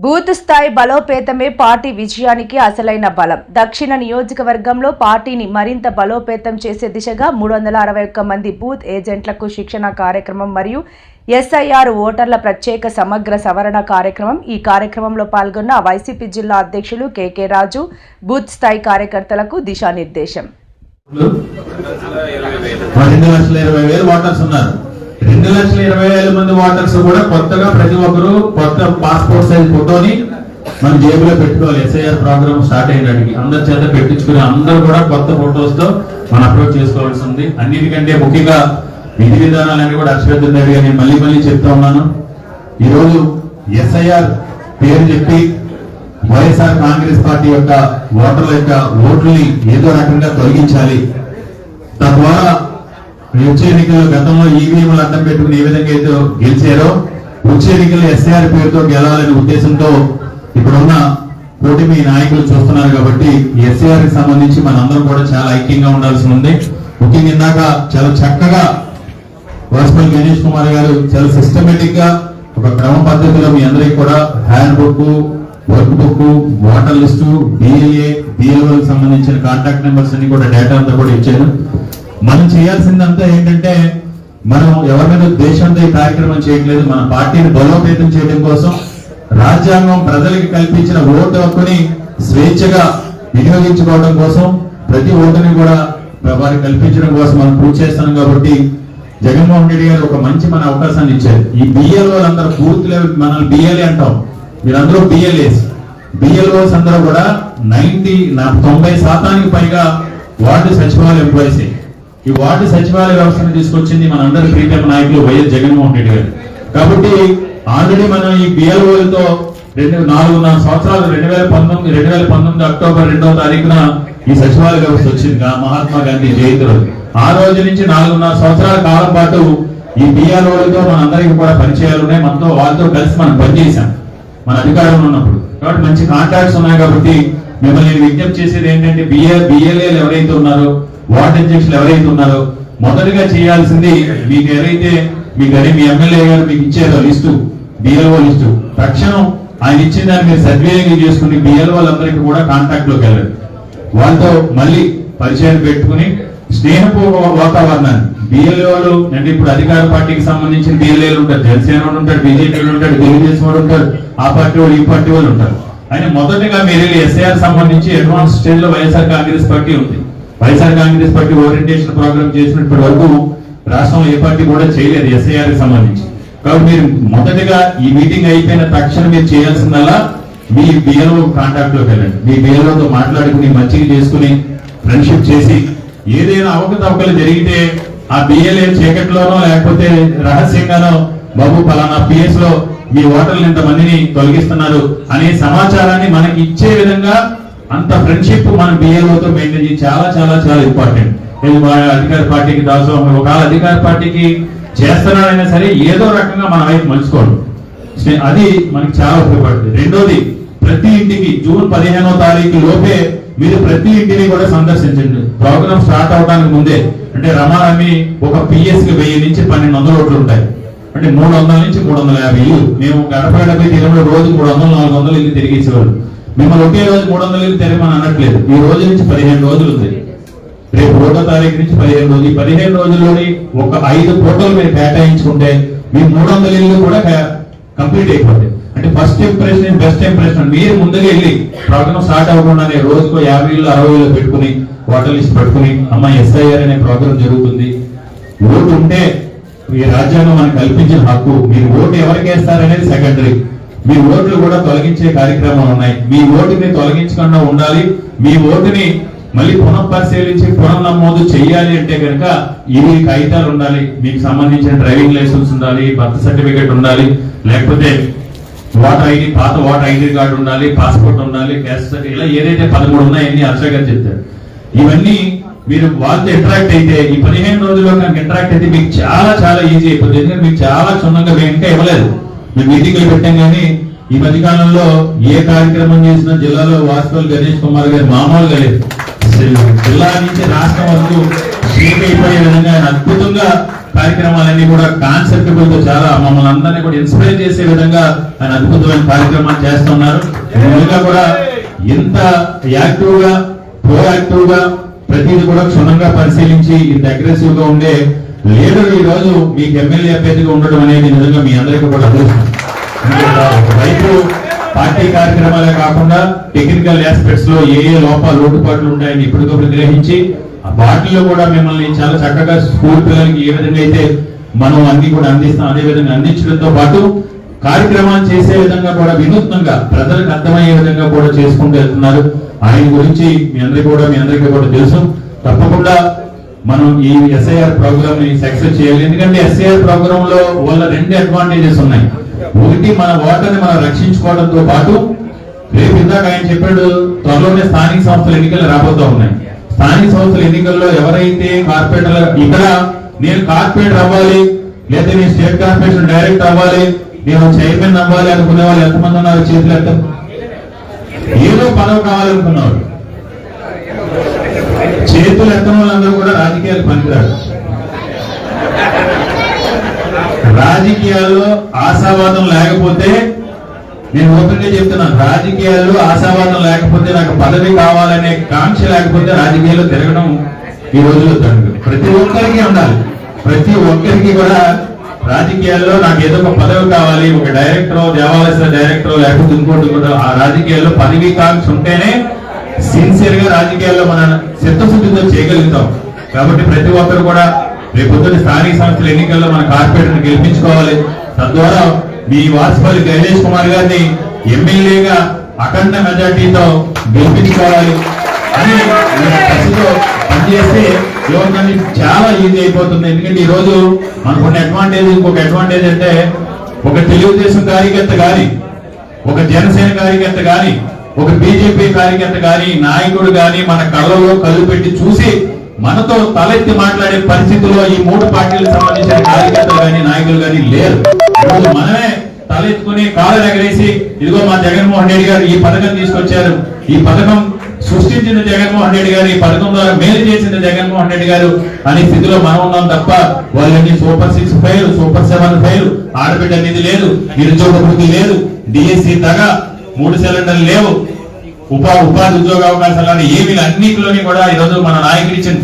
Booth స్థాయి బలోపేతమే party విజయానికి అసలైన బలం. దక్షిణ నియోజకవర్గంలో పార్టీని మరింత బలోపేతం చేసే దిశగా 361 మంది బూత్ ఏజెంట్లకు శిక్షణ కార్యక్రమం మరియు ఎస్ఐఆర్ ఓటర్ల ప్రత్యేక సమగ్ర సవరణ కార్యక్రమం. ఈ కార్యక్రమంలో పాల్గొన్న వైసీపీ జిల్లా అధ్యక్షులు కేకే రాజు బూత్ స్థాయి కార్యకర్తలకు దిశానిర్దేశం. 2,20,000 మంది ఓటర్స్ కూడా కొత్తగా ప్రతి ఒక్కరు కొత్త పాస్పోర్ట్ సైజ్ ఫోటోని మన జేబులో పెట్టుకోవాలి. ఎస్ఐఆర్ ప్రోగ్రామ్ స్టార్ట్ అయినడికి అందరి చేత పెట్టించుకుని అందరూ కూడా కొత్త ఫోటోస్ తో మనం అప్లోడ్ చేసుకోవాల్సి ఉంది. అన్నిటికంటే ముఖ్యంగా విధి విధానాలన్నీ కూడా అశ్వద్ధ ఉన్నట్టుగా నేను మళ్ళీ చెప్తా ఉన్నాను. ఈరోజు ఎస్ఐఆర్ పేరు చెప్పి వైఎస్ఆర్ కాంగ్రెస్ పార్టీ యొక్క ఓటర్ల యొక్క ఓట్లని ఏదో రకంగా తొలగించాలి. తద్వారా వచ్చే ఎన్నికల్లో గతంలో ఈవీఎంలు అడ్డం పెట్టుకుని ఏ విధంగా అయితే గెలిచారో వచ్చే ఎన్నికల్లో ఎస్ఐఆర్ పేరుతో గెలాలనే ఉద్దేశంతో ఇప్పుడున్న కూటమి నాయకులు చూస్తున్నారు. కాబట్టి ఎస్ఐఆర్ కి సంబంధించి మనందరం కూడా చాలా ఐక్యంగా ఉండాల్సి ఉంది. ముఖ్యంగా ఇందాక చాలా చక్కగా వాసుపల్లి గణేష్ కుమార్ గారు చాలా సిస్టమేటిక్ గా ఒక క్రమ పద్ధతిలో మీ అందరికి కూడా hand book, work book, voter list, BLA, BLO సంబంధించిన కాంటాక్ట్ నెంబర్స్ అన్ని కూడా డేటా అంతా కూడా ఇచ్చారు. మనం చేయాల్సిందంతా ఏంటంటే మనం ఎవరి మీద దేశంతో ఈ కార్యక్రమం చేయట్లేదు. మన పార్టీని బలోపేతం చేయడం కోసం రాజ్యాంగం ప్రజలకు కల్పించిన ఓటు హక్కుని స్వేచ్ఛగా వినియోగించుకోవడం కోసం ప్రతి ఓటుని కూడా వారికి కల్పించడం కోసం మనం కృషి చేస్తున్నాం. కాబట్టి జగన్మోహన్ రెడ్డి గారు ఒక మంచి మన అవకాశాన్ని ఇచ్చారు. ఈ బిఎల్ఓ అందరూ బూత్ లెవెల్ మనల్ని బిఎల్ఏ అంటాం, మీరందరూ బిఎల్ఓస్ అందరూ కూడా 90% పైగా వార్డు సచివాలయ ఎంప్లాయీస్. ఈ వార్డు సచివాలయ వ్యవస్థను తీసుకొచ్చింది మన అందరి ప్రీతమ నాయకులు వైఎస్ జగన్మోహన్ రెడ్డి గారు. కాబట్టి ఆల్రెడీ మనం ఈ బిఎల్ఓలతో 4.5 సంవత్సరాలు 2019 అక్టోబర్ 2వ తారీఖున ఈ సచివాలయ వ్యవస్థ వచ్చింది మహాత్మా గాంధీ జయంతి రోజు. ఆ రోజు నుంచి 4.5 సంవత్సరాల కాలం పాటు ఈ బిఎల్ఓలతో మన అందరికీ కూడా పరిచయాలు ఉన్నాయి. మనతో వాళ్ళతో కలిసి మనం పనిచేశాం మన అధికారంలో ఉన్నప్పుడు. కాబట్టి మంచి కాంటాక్ట్స్ ఉన్నాయి. కాబట్టి మిమ్మల్ని నేను విజ్ఞప్తి చేసేది ఏంటంటే బిఎల్ఏలు ఎవరైతే ఉన్నారో, వార్డు అధ్యక్షులు ఎవరైతే ఉన్నారో, మొదటిగా చేయాల్సింది మీకు ఎవరైతే మీ ఎమ్మెల్యే గారు మీకు ఇచ్చారో లిస్టు, బిఎల్ఓ లిస్టు, తక్షణం ఆయన ఇచ్చిన దాన్ని మీరు సద్వినియోగం చేసుకుని బిఎల్ఓలందరికీ కూడా కాంటాక్ట్ లోకి వెళ్ళండి. వాళ్ళతో మళ్ళీ పరిచయం పెట్టుకుని స్నేహపూర్వ వాతావరణాన్ని బిఎల్ఓలు అంటే ఇప్పుడు అధికార పార్టీకి సంబంధించిన బిఎల్ఏలు ఉంటారు, జనసేన వాళ్ళు ఉంటారు, బీజేపీ వాళ్ళు ఉంటారు, తెలుగుదేశం వాళ్ళు ఉంటారు, ఆ పార్టీ వాళ్ళు ఈ పార్టీ వాళ్ళు ఉంటారు. ఆయన మొదటిగా మీరు ఎస్ఐఆర్ సంబంధించి అడ్వాన్స్ స్టేజ్ లో వైఎస్ఆర్ కాంగ్రెస్ పార్టీ ఉంది. వైఎస్ఆర్ కాంగ్రెస్ పార్టీ ఓరియంటేషన్ ప్రోగ్రామ్ చేసినప్పటి వరకు రాష్ట్రంలో ఏ పార్టీ కూడా చేయలేదు ఎస్ఐఆర్ కి సంబంధించి. కాబట్టి మీరు మొదటిగా ఈ మీటింగ్ అయిపోయిన తక్షణం మీరు చేయాల్సిందల్లా మీ బిఎల్ఓ కాంటాక్ట్ లోకి వెళ్ళండి. మీ బిఎల్ఓతో మాట్లాడుకుని మంచిగా చేసుకుని ఫ్రెండ్షిప్ చేసి ఏదైనా అవకతవకలు జరిగితే ఆ బిఎల్ఏ చీకట్లోనో లేకపోతే రహస్యంగానో బాబు పలానా పిఎస్ లో మీ ఓటర్లు ఇంతమందిని తొలగిస్తున్నారు అనే సమాచారాన్ని మనకి ఇచ్చే విధంగా అంత ఫ్రెండ్షిప్ మన బిఎల్ఓతో మెయింటైన్ చేసి చాలా చాలా చాలా ఇంపార్టెంట్. అధికార పార్టీకి దాల్సో ఒకవేళ అధికార పార్టీకి చేస్తున్నాడైనా సరే ఏదో రకంగా మన వైపు మలుచుకోవడం అది మనకి చాలా ఉపయోగపడుతుంది. రెండోది, ప్రతి ఇంటికి జూన్ 15వ తారీఖు లోపే మీరు ప్రతి ఇంటిని కూడా సందర్శించండి. ప్రోగ్రామ్ స్టార్ట్ అవడానికి ముందే అంటే రమారమి ఒక పిఎస్ కి 1000 నుంచి 1200 ఓట్లు ఉంటాయి. అంటే 300 నుంచి 350 ఇల్లు. మేము గడప తిరిగిన రోజు 300-400 ఇల్లు తిరిగేసేవాళ్ళు. మిమ్మల్ని ఒకే రోజు 300 ఇల్లు తిరగమని అనట్లేదు. ఈ రోజు నుంచి 15 రోజులు ఉంది. రేపు 1వ తారీఖు నుంచి 15 రోజులు. ఈ 15 రోజుల్లోని ఒక 5 ఫోటోలు మీరు కేటాయించుకుంటే మీ 300 ఇల్లు కూడా కంప్లీట్ అయిపోతాయి. అంటే ఫస్ట్ ఇంప్రెషన్ బెస్ట్ ఇంప్రెషన్. మీరు ముందుగా వెళ్ళి ప్రోగ్రామ్ స్టార్ట్ అవ్వకుండానే రోజుకు 50 ఇల్లు 60 ఇల్లు పెట్టుకుని ఓటర్ లిస్ట్ పెట్టుకుని అమ్మ ఎస్ఐఆర్ అనే ప్రోగ్రామ్ జరుగుతుంది, ఓటు ఉంటే ఈ రాజ్యాంగం మనకు కల్పించిన హక్కు, మీరు ఓటు ఎవరికి వేస్తారనేది సెకండరీ. మీ ఓట్లు కూడా తొలగించే కార్యక్రమాలు ఉన్నాయి. మీ ఓటుని తొలగించకుండా ఉండాలి. మీ ఓటుని మళ్ళీ పునఃపరిశీలించి పునర్నమోదు చెయ్యాలి అంటే కనుక ఇవి కాగితాలు ఉండాలి. మీకు సంబంధించిన డ్రైవింగ్ లైసెన్స్ ఉండాలి, బర్త్ సర్టిఫికేట్ ఉండాలి, లేకపోతే ఓటర్ ఐడి, పాత ఓటర్ ఐడి కార్డు ఉండాలి, పాస్పోర్ట్ ఉండాలి, క్యాస్ట్ సర్టిఫికేట్, ఇలా ఏదైతే 13 ఉన్నాయని అక్షయ్ గారు చెప్తారు. ఇవన్నీ మీరు వాళ్ళతో ఇంటరాక్ట్ అయితే ఈ 15 రోజుల్లో కనుక ఇంటరాక్ట్ అయితే మీకు చాలా చాలా ఈజీ అయిపోతుంది. ఎందుకంటే మీకు చాలా క్షుణ్ణంగా ఇంకా ఇవ్వలేదు. మేము మీటింగ్లు పెట్టాం కానీ ఈ మధ్యకాలంలో ఏ కార్యక్రమం చేసినా జిల్లాలో వాసుపల్లి గణేష్ కుమార్ గారు మామూలుగా లేదు. జిల్లా నుంచి రాష్ట్రం వరకు షేక్ అయిపోయే విధంగా ఆయన అద్భుతంగా కార్యక్రమాలన్నీ కూడా కాన్సెప్టబుల్ తో చాలా మమ్మల్ని అందరినీ కూడా ఇన్స్పైర్ చేసే విధంగా ఆయన అద్భుతమైన కార్యక్రమాలు చేస్తున్నారు. ఇంకా కూడా ఇంత యాక్టివ్ గా ప్రోయాక్టివ్ గా ప్రతిదీ కూడా క్షుణ్ణంగా పరిశీలించి ఇంత అగ్రెసివ్ గా ఉండే లీడర్ ఈ రోజు మీకు ఎమ్మెల్యే అభ్యర్థిగా ఉండడం అనేది నిజంగా మీ అందరికీ కూడా అదృష్టం. రైతు పార్టీ కార్యక్రమాలే కాకుండా టెక్నికల్ ఆస్పెక్ట్స్ లో ఏ లోపాలు లోటుపాట్లు ఉంటాయని ఇప్పటికప్పుడు గ్రహించి వాటిలో కూడా మిమ్మల్ని చాలా చక్కగా స్కూల్ పిల్లలకి ఏ విధంగా అయితే మనం అన్ని కూడా అందిస్తాం అదే విధంగా అందించడంతో పాటు కార్యక్రమాలు చేసే విధంగా కూడా వినూత్నంగా ప్రజలకు అర్థమయ్యే విధంగా కూడా చేసుకుంటూ వెళ్తున్నారు. ఆయన గురించి మీ అందరికీ కూడా తెలుసు. తప్పకుండా మనం ఈ ఎస్ఐఆర్ ప్రోగ్రామ్ ని సక్సెస్ చేయాలి. ఎందుకంటే ఎస్ఐఆర్ ప్రోగ్రామ్ లో వల్ల 2 అడ్వాంటేజెస్ ఉన్నాయి. ఒకటి, మన ఓటర్ని మనం రక్షించుకోవడంతో పాటు రేపు ఇందాక ఆయన చెప్పాడు త్వరలోనే స్థానిక సంస్థల ఎన్నికలు రాబోతూ ఉన్నాయి. స్థానిక సంస్థల ఎన్నికల్లో ఎవరైతే కార్పొరేటర్లు ఇక్కడ నేను కార్పొరేటర్ అవ్వాలి లేదా నేను స్టేట్ కార్పొరేషన్ డైరెక్టర్ అవ్వాలి నేను చైర్మన్ అవ్వాలి అనుకునే వాళ్ళు ఎంతమంది ఉన్నారు? చేతులు ఎత్తం. ఏదో పదవి కావాలనుకున్నారు చేతులు ఎత్తన వాళ్ళందరూ కూడా రాజకీయాలు పనికిరారు. రాజకీయాల్లో ఆశావాదం లేకపోతే నేను ఓపెన్ గా చెప్తున్నాను, రాజకీయాల్లో ఆశావాదం లేకపోతే నాకు పదవి కావాలనే కాంక్ష లేకపోతే రాజకీయాల్లో తిరగడం ఈ రోజుల్లో జరగదు. ప్రతి ఒక్కరికి ఉండాలి. ప్రతి ఒక్కరికి కూడా రాజకీయాల్లో నాకు ఏదో ఒక పదవి కావాలి, ఒక డైరెక్టర్ దేవాలయ డైరెక్టర్ లేకపోతే ఇంకోటి కూడా ఆ రాజకీయాల్లో పదవి కాంక్ష ఉంటేనే సిన్సియర్ గా రాజకీయాల్లో మన చిత్తశుద్ధితో చేయగలుగుతాం. కాబట్టి ప్రతి ఒక్కరు కూడా రేపొద్దున స్థానిక సంస్థల ఎన్నికల్లో మన కార్పొరేటర్ గెలిపించుకోవాలి. తద్వారా మీ వాసుపల్లి గణేష్ కుమార్ గారిని ఎమ్మెల్యేగా అఖండ మెజార్టీతో గెలిపించుకోవాలి అని కసితో పనిచేస్తే యువకుని చాలా ఈజీ అయిపోతుంది. ఎందుకంటే ఈ రోజు మనకున్న అడ్వాంటేజ్ ఇంకొక అడ్వాంటేజ్ అంటే ఒక తెలుగుదేశం కార్యకర్త గాని ఒక జనసేన కార్యకర్త గాని ఒక బీజేపీ కార్యకర్త గాని నాయకుడు గాని మన కళ్ళలో కళ్ళు పెట్టి చూసి మనతో తలెత్తి మాట్లాడే పరిస్థితుల్లో ఈ 3 పార్టీలకు సంబంధించిన కార్యకర్తలు గాని నాయకులు గాని లేరు. ఈరోజు మనమే తలెత్తుకుని కాళ్ళు ఎగరేసి ఇదిగో మా జగన్మోహన్ రెడ్డి గారు ఈ పథకం తీసుకొచ్చారు, ఈ పథకం సృష్టించిన జగన్మోహన్ రెడ్డి గారు, ఈ పథకం ద్వారా మేలు చేసిన జగన్మోహన్ రెడ్డి గారు అనే స్థితిలో మనం ఉన్నాం తప్ప వాళ్ళని సూపర్ 6 ఫైల్ సూపర్ 7 ఫైల్ ఆడబిడ్డ నిధి లేదు, నిరుద్యోగ వృత్తి లేదు, డిఎస్సి తగా 3 సిలిండర్లు లేవు, ఉపాధి ఉద్యోగ అవకాశాలు ఏమి అన్నింటిలోని కూడా ఈరోజు మన నాయకుడు ఇచ్చిన